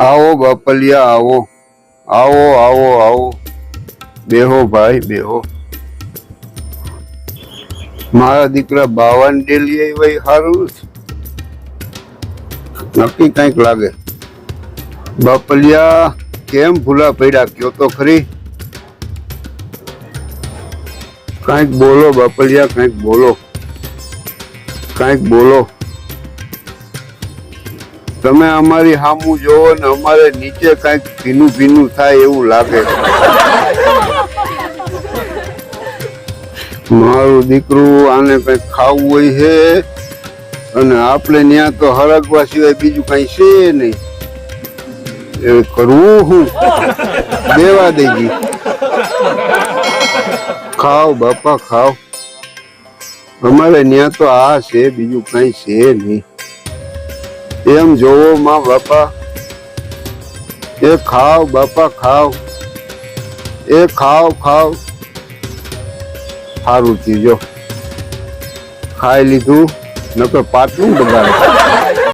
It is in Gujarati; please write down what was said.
આવો બાપલિયા આવો આવો આવો આવો બેહો ભાઈ બેહો. મારા દીકરા 52 ડેલી આવી સારું નક્કી કઈક લાગે. બાપલિયા કેમ ભૂલા પડ્યા કયો તો ખરી. કઈક બોલો બાપલિયા, કઈક બોલો, કઈક બોલો. તમે અમારી સામું જોવો ને અમારે નીચે કઈક ભીનું ભીનું થાય એવું લાગે. મારું દીકરું આને કઈક ખાવું હોય છે અને આપણે ત્યાં તો હરગવા સિવાય બીજું કઈ છે નહીં. એ કરવું હું દેવા દેજી. ખાવ બાપા ખાવ, અમારે ત્યાં તો આ છે બીજું કઈ છે નહીં. એમ જોવો માં બાપા, એ ખાવ બાપા ખાવ, એ ખાવ ખાવ. સારું થયું જો ખાઈ લીધું, નકર પાટલું બગાડે.